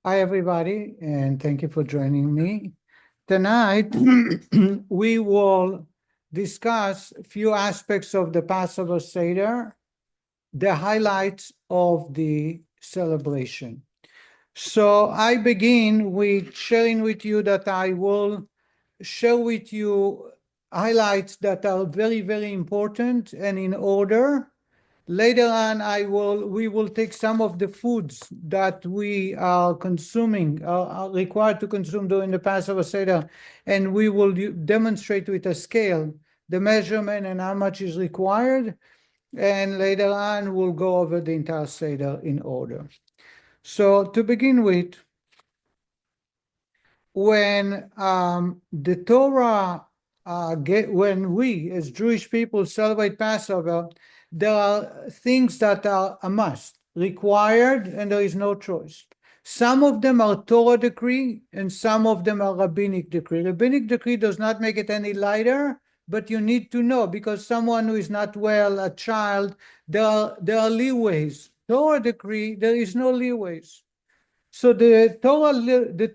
Hi, everybody, and thank you for joining me. Tonight, we will discuss a few aspects of the Passover Seder, the highlights of the celebration. So I begin with sharing with you that I will share with you highlights that are very, very important and in order. Later on, we will take some of the foods that we are consuming, are required to consume during the Passover Seder, and we will demonstrate with a scale the measurement and how much is required. And later on, we'll go over the entire Seder in order. So to begin with, when the Torah, when we as Jewish people celebrate Passover, there are things that are a must, required, and there is no choice. Some of them are Torah decree, and some of them are rabbinic decree. Rabbinic decree does not make it any lighter, but you need to know, because someone who is not well, a child, there are leeways. Torah decree, there is no leeways. So the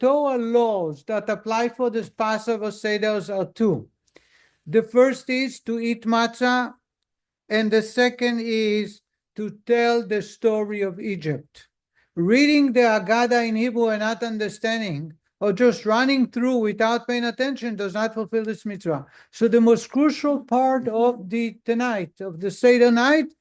Torah laws that apply for this Passover Seders are two. The first is to eat matzah, and the second is to tell the story of Egypt. Reading the Haggadah in Hebrew and not understanding, or just running through without paying attention, does not fulfill this mitzvah. So the most crucial part of the Seder night,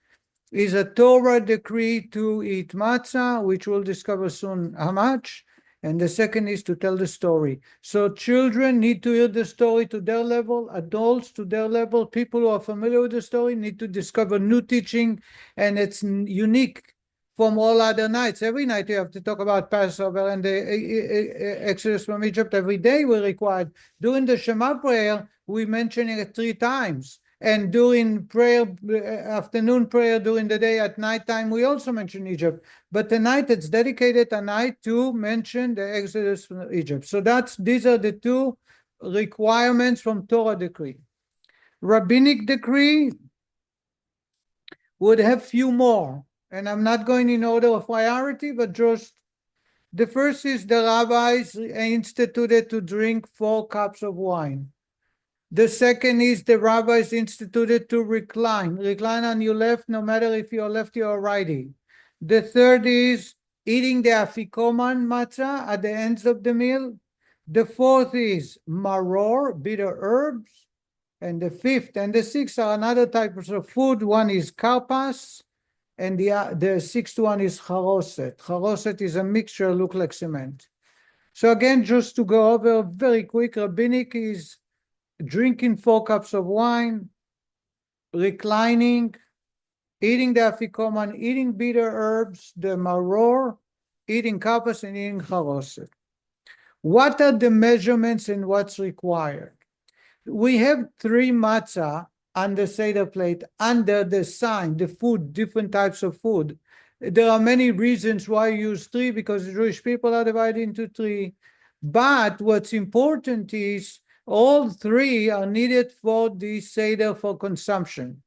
is a Torah decree to eat matzah, which we'll discover soon how much. And the second is to tell the story. So children need to hear the story to their level, adults to their level, people who are familiar with the story need to discover new teaching, and it's unique from all other nights. Every night you have to talk about Passover and the Exodus from Egypt. Every day we're required. During the Shema prayer, we mention it 3 times. And during prayer, afternoon prayer, during the day, at nighttime, we also mention Egypt. But tonight, it's dedicated a night to mention the Exodus from Egypt. So these are the 2 requirements from Torah decree. Rabbinic decree would have few more. And I'm not going in order of priority, but just the first is the rabbis instituted to drink 4 cups of wine. The second is the rabbis instituted to recline on your left, no matter if you're lefty or righty. The third is eating the Afikoman matzah at the ends of the meal. The fourth is maror, bitter herbs. And the fifth and the sixth are another types of food. One is karpas, and the sixth one is charoset. Charoset is a mixture, look like cement. So again, just to go over very quick, rabbinic is drinking 4 cups of wine, reclining, eating the Afikoman, eating bitter herbs, the maror, eating karpas, and eating charoset. What are the measurements and what's required? We have 3 matzah on the Seder plate under the sign, the food, different types of food. There are many reasons why you use 3, because the Jewish people are divided into 3. But what's important is all 3 are needed for the Seder for consumption,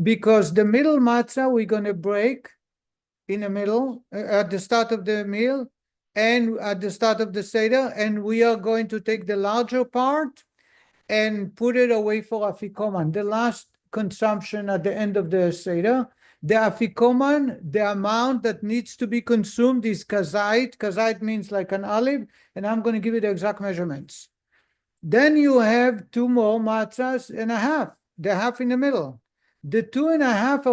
because the middle matzah we're going to break in the middle at the start of the meal and at the start of the Seder, and we are going to take the larger part and put it away for Afikoman, the last consumption at the end of the Seder. The Afikoman, the amount that needs to be consumed is kazait. Kazait means like an olive, and I'm going to give you the exact measurements. Then you have 2 more matzahs and a half, the half in the middle. The 2.5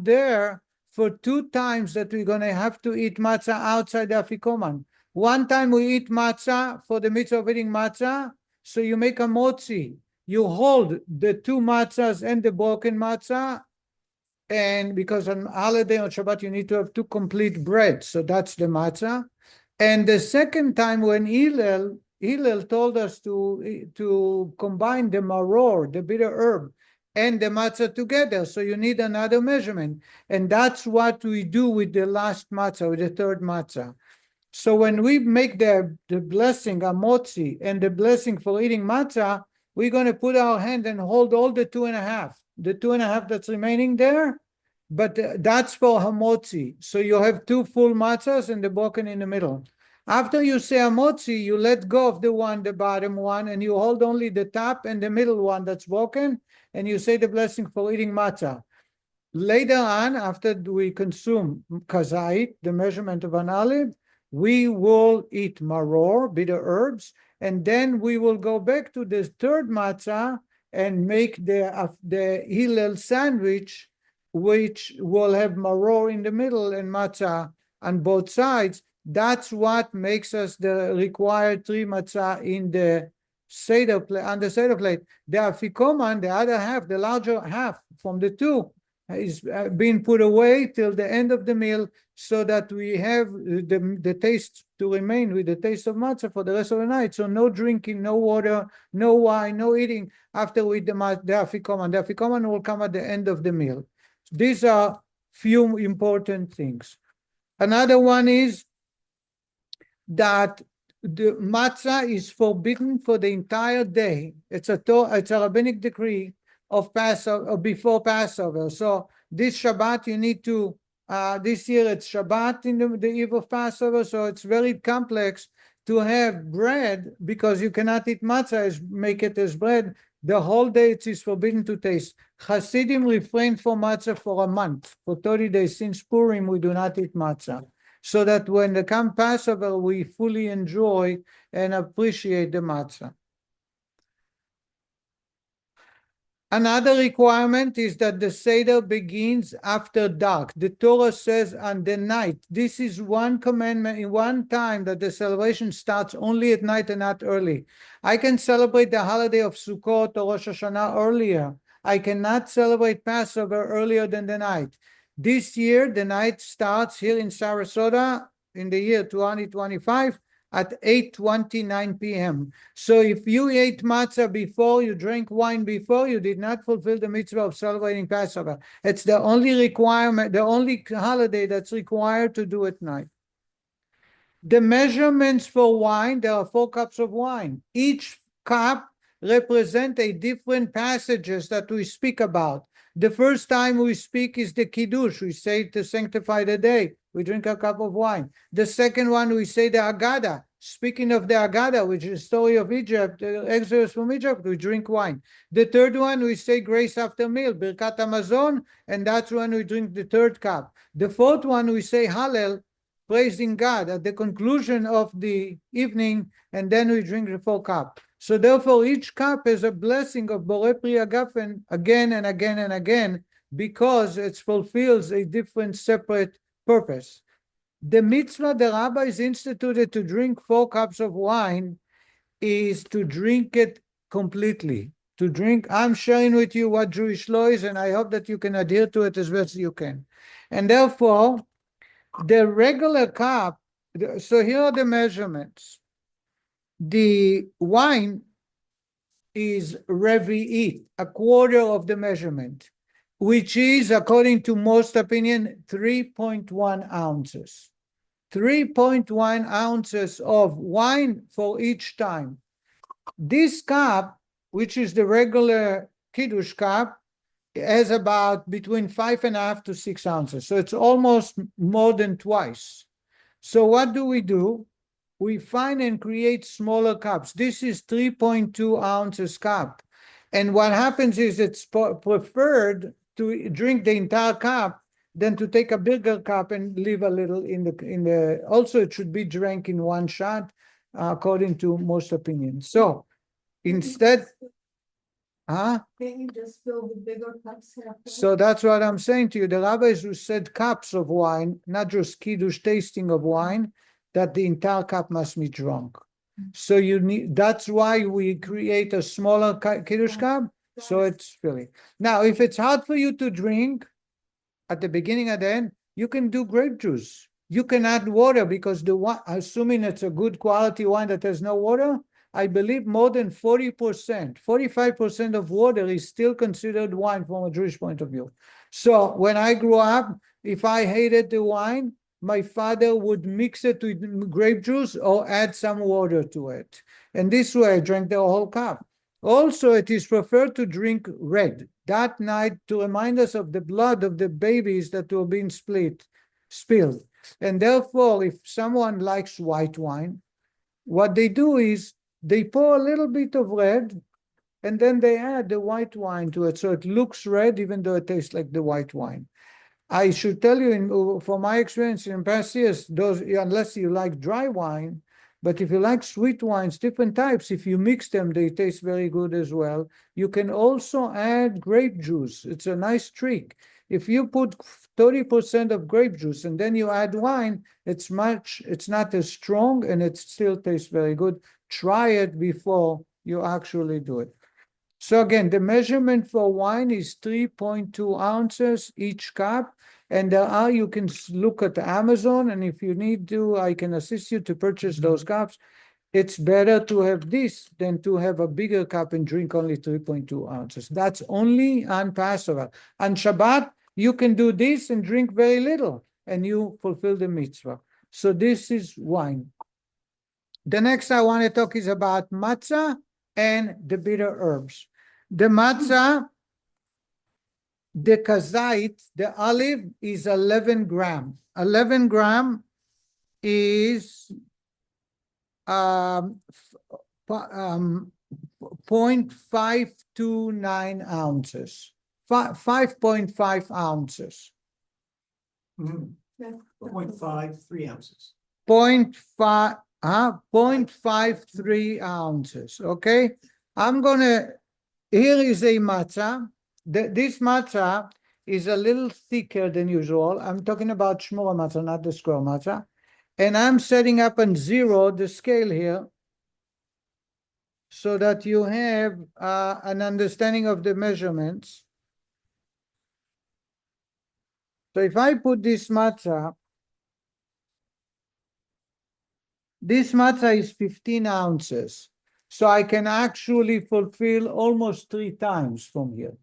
are for 2 times that we're going to have to eat matzah outside the Afikoman. One time we eat matzah for the mitzvah of eating matzah, so you make a motzi. You hold the 2 matzahs and the broken matzah, and because on holiday on Shabbat you need to have 2 complete breads, so that's the matzah. And the second time when Hillel told us to combine the maror, the bitter herb, and the matzah together, so you need another measurement. And that's what we do with the last matzah, with the 3rd matzah. So when we make the blessing, amotzi, and the blessing for eating matzah, we're going to put our hand and hold all the 2.5. The 2.5 that's remaining there, but that's for hamotzi. So you have 2 full matzahs and the broken in the middle. After you say Amotzi, you let go of the bottom one, and you hold only the top and the middle one that's broken, and you say the blessing for eating matzah. Later on, after we consume kazait, the measurement of an olive, we will eat maror, bitter herbs, and then we will go back to the third matzah and make the Hillel sandwich, which will have maror in the middle and matzah on both sides. That's what makes us the required 3 matzah in the Seder plate, on the Seder plate. The Afikoman, the other half, the larger half from the 2, is being put away till the end of the meal, so that we have the taste to remain with the taste of matzah for the rest of the night. So no drinking, no water, no wine, no eating after we eat the Afikoman. The Afikoman will come at the end of the meal. These are few important things. Another one is that the matzah is forbidden for the entire day. It's a rabbinic decree of Passover, before Passover. So this Shabbat you need to, this year it's Shabbat in the eve of Passover, so it's very complex to have bread, because you cannot eat matzah, make it as bread. The whole day it is forbidden to taste. Hasidim refrain from matzah for a month, for 30 days. Since Purim we do not eat matzah, so that when the come Passover we fully enjoy and appreciate the matzah. Another requirement is that the Seder begins after dark. The Torah says on the night. This is one commandment, in one time that the celebration starts only at night and not early. I can celebrate the holiday of Sukkot or Rosh Hashanah earlier. I cannot celebrate Passover earlier than the night. This year, the night starts here in Sarasota in the year 2025 at 8:29 p.m. So if you ate matzah before, you drank wine before, you did not fulfill the mitzvah of celebrating Passover. It's the only requirement, the only holiday that's required to do at night. The measurements for wine, there are 4 cups of wine. Each cup represents a different passages that we speak about. The first time we speak is the Kiddush. We say to sanctify the day. We drink a cup of wine. The second one, we say the Haggadah. Speaking of the Haggadah, which is the story of Egypt, the Exodus from Egypt, we drink wine. The third one, we say grace after meal, Birkat HaMazon, and that's when we drink the third cup. The fourth one, we say Hallel, praising God at the conclusion of the evening, and then we drink the 4th cup. So therefore, each cup is a blessing of Borei Pri Hagafen again and again and again, because it fulfills a different separate purpose. The mitzvah the rabbis instituted to drink 4 cups of wine is to drink it completely. To drink, I'm sharing with you what Jewish law is, and I hope that you can adhere to it as best as you can. And therefore, the regular cup, so here are the measurements. The wine is revi'it, a quarter of the measurement, which is, according to most opinion, 3.1 ounces. 3.1 ounces of wine for each time. This cup, which is the regular Kiddush cup, has about between 5.5 to 6 ounces. So it's almost more than twice. So what do? We find and create smaller cups. This is 3.2 ounces cup. And what happens is it's preferred to drink the entire cup than to take a bigger cup and leave a little in the, also it should be drank in one shot, according to most opinions. So instead, Can't you just fill the bigger cups halfway? So that's what I'm saying to you. The rabbis who said cups of wine, not just Kiddush tasting of wine, that the entire cup must be drunk. So you need, that's why we create a smaller Kiddush cup, so it's filling. Now, if it's hard for you to drink at the beginning and the end, you can do grape juice. You can add water, because the wine, assuming it's a good quality wine that has no water, I believe more than 40%, 45% of water is still considered wine from a Jewish point of view. So when I grew up, if I hated the wine, my father would mix it with grape juice or add some water to it. And this way I drank the whole cup. Also, it is preferred to drink red that night to remind us of the blood of the babies that were being spilled. And therefore, if someone likes white wine, what they do is they pour a little bit of red, and then they add the white wine to it, so it looks red even though it tastes like the white wine. I should tell you, from my experience in past years, unless you like dry wine, but if you like sweet wines, different types, if you mix them, they taste very good as well. You can also add grape juice. It's a nice trick. If you put 30% of grape juice and then you add wine, it's not as strong and it still tastes very good. Try it before you actually do it. So again, the measurement for wine is 3.2 ounces each cup. And you can look at Amazon, and if you need to, I can assist you to purchase those cups. It's better to have this than to have a bigger cup and drink only 3.2 ounces. That's only on Passover. On Shabbat, you can do this and drink very little, and you fulfill the mitzvah. So this is wine. The next I want to talk is about matzah and the bitter herbs. The matzah, the kazait, the olive, is 11 gram. 11 gram is 0.529 ounces, 5.5 ounces. 0.53 ounces. 0.53 ounces. Okay, here is a matzah. This matzah is a little thicker than usual. I'm talking about shmura matzah, not the square matzah. And I'm setting up on 0 the scale here so that you have an understanding of the measurements. So if I put this matzah is 15 ounces. So I can actually fulfill almost 3 times from here.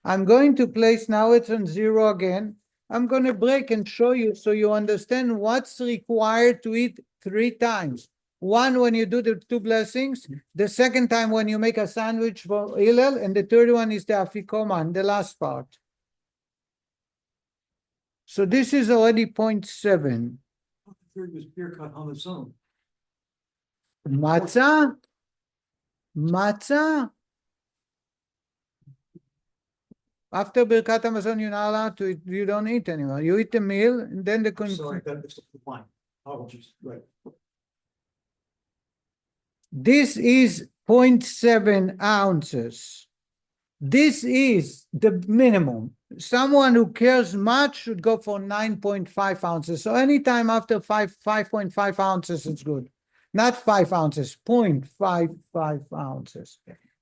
I'm going to place, now it's on 0 again. I'm going to break and show you so you understand what's required to eat 3 times. One, when you do the 2 blessings. The second time when you make a sandwich for Hillel. And the third one is the Afikoman, the last part. So this is already 0.7. The third was beer cut on its own. Matzah. After Birkat Hamazon, you're not allowed to eat, you don't eat anymore. You eat the meal, and then the... Sorry, that's the wine. Apologies, right. This is 0.7 ounces. This is the minimum. Someone who cares much should go for 9.5 ounces. So anytime after 5.5 ounces, it's good. Not 5 ounces, 0.55 ounces.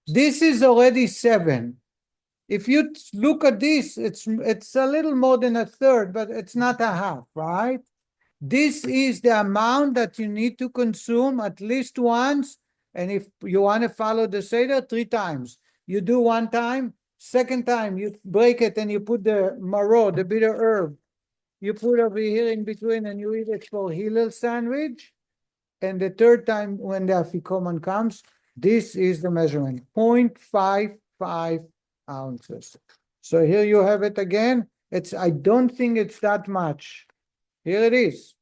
This is already 7. If you look at this, it's a little more than a third, but it's not a half, right? This is the amount that you need to consume at least once. And if you want to follow the Seder, 3 times. You do 1 time, second time you break it and you put the maror, the bitter herb, you put over here in between and you eat it for Hillel sandwich. And the third time when the Afikoman comes, this is the measurement, 0.55 ounces. So here you have it again. I don't think it's that much. Here it is.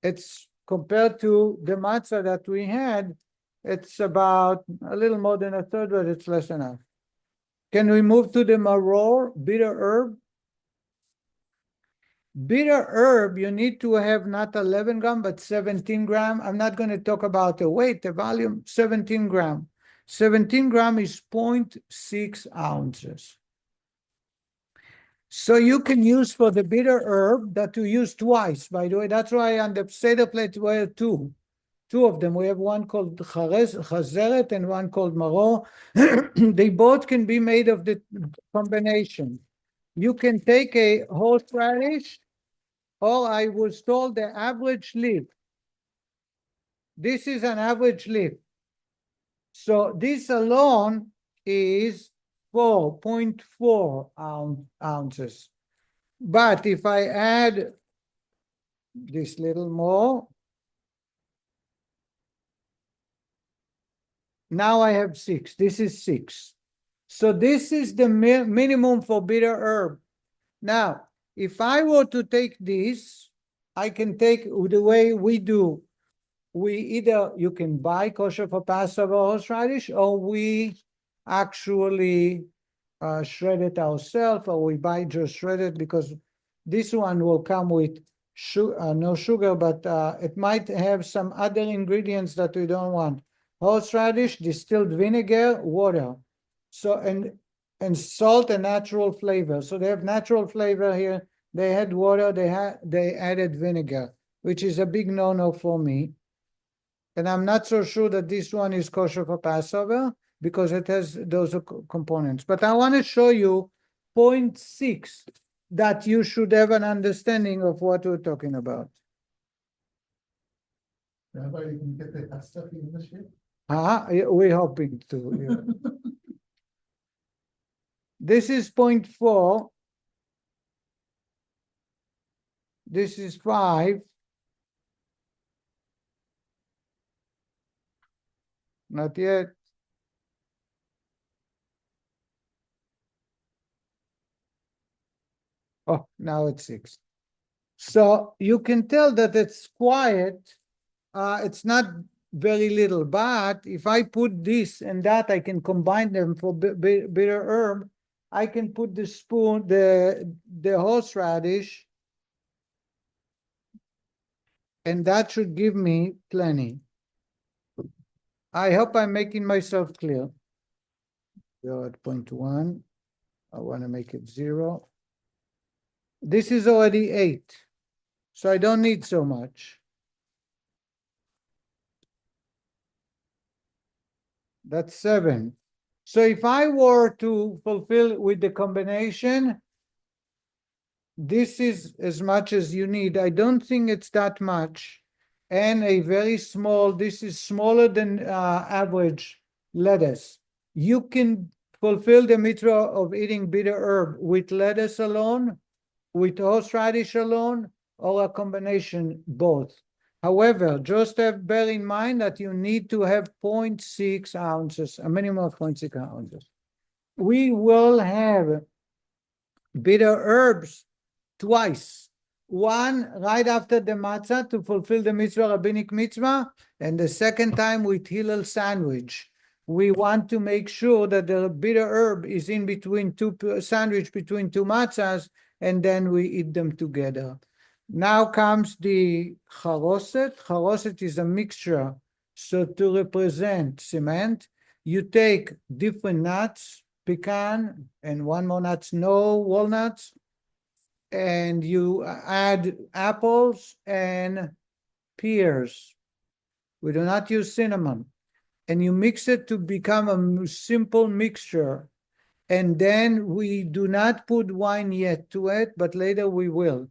It's compared to the matzah that we had, it's about a little more than a third, but it's less than half. Can we move to the maror, bitter herb? Bitter herb, you need to have not 11 gram, but 17 gram. I'm not going to talk about the weight, the volume, 17 gram. 17 gram is 0.6 ounces. So you can use for the bitter herb that you use twice, by the way. That's why on the Seder plate we have 2 of them. We have one called Charoset and one called maror. They both can be made of the combination. You can take a horseradish, or I was told the average leaf. This is an average leaf. So this alone is 4.4 ounces. But if I add this little more, now I have 6. This is 6. So this is the minimum for bitter herb. Now, if I were to take this I can take the way we do. We either, you can buy kosher for Passover horseradish, or we actually shred it ourselves, or we buy just shredded, because this one will come with no sugar, but it might have some other ingredients that we don't want. Horseradish, distilled vinegar, water. So, and salt and natural flavor. So they have natural flavor here. They had water, they added vinegar, which is a big no-no for me. And I'm not so sure that this one is kosher for Passover because it has those components. But I want to show you point 6 that you should have an understanding of what we're talking about. Rabbi, you can get the hot stuff in this year? We're hoping to. Yeah. This is point 4. This is 5. Not yet. Oh, now it's 6. So you can tell that it's quiet. It's not very little, but if I put this and that, I can combine them for bitter herb. I can put the spoon, the horseradish, and that should give me plenty. I hope I'm making myself clear. We're at point 1. I want to make it 0. This is already 8, so I don't need so much. That's 7. So if I were to fulfill with the combination, this is as much as you need. I don't think it's that much. And a very small, this is smaller than average lettuce. You can fulfill the mitzvah of eating bitter herb with lettuce alone, with horseradish alone, or a combination both. However, just bear in mind that you need to have 0.6 ounces, a minimum of 0.6 ounces. We will have bitter herbs twice. One right after the matzah to fulfill the mitzvah, rabbinic mitzvah, and the second time with Hillel sandwich. We want to make sure that the bitter herb is in between sandwich between 2 matzahs, and then we eat them together. Now comes the Charoset. Charoset is a mixture. So to represent cement, you take different nuts, pecan, and one more nuts, no walnuts, and you add apples and pears. We do not use cinnamon. And you mix it to become a simple mixture. And then we do not put wine yet to it, but later we will.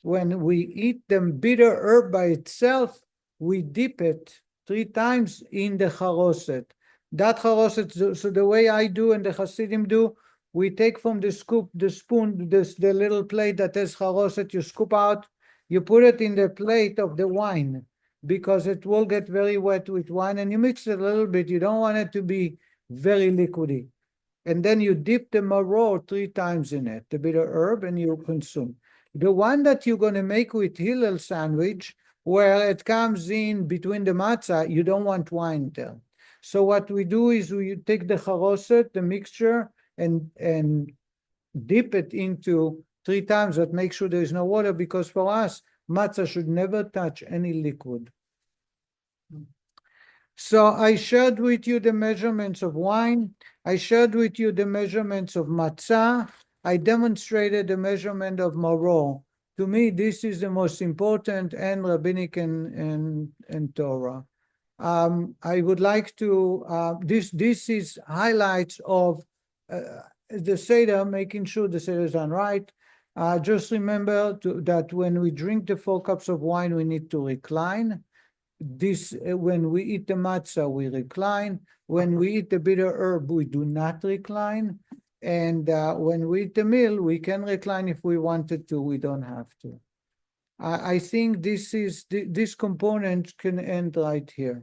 When we eat the bitter herb by itself, we dip it 3 times in the Charoset. That Charoset, so the way I do and the Hasidim do, we take from the spoon, the little plate that has Charoset, you scoop out, you put it in the plate of the wine, because it will get very wet with wine, and you mix it a little bit. You don't want it to be very liquidy. And then you dip the maror 3 times in it, the bitter herb, and you consume. The one that you're going to make with Hillel sandwich, where it comes in between the matzah, you don't want wine there. So what we do is we take the charoset, the mixture, and dip it into 3 times, but make sure there is no water, because for us, matzah should never touch any liquid. So I shared with you the measurements of wine. I shared with you the measurements of matzah. I demonstrated the measurement of maror. To me, this is the most important and rabbinic and Torah. I would like to, this is highlights of the Seder, making sure the Seder is done right. Just remember that when we drink the 4 cups of wine, we need to recline. When we eat the matzah, we recline. When we eat the bitter herb, we do not recline. And when we eat the meal, we can recline if we wanted to. We don't have to. I think this component can end right here.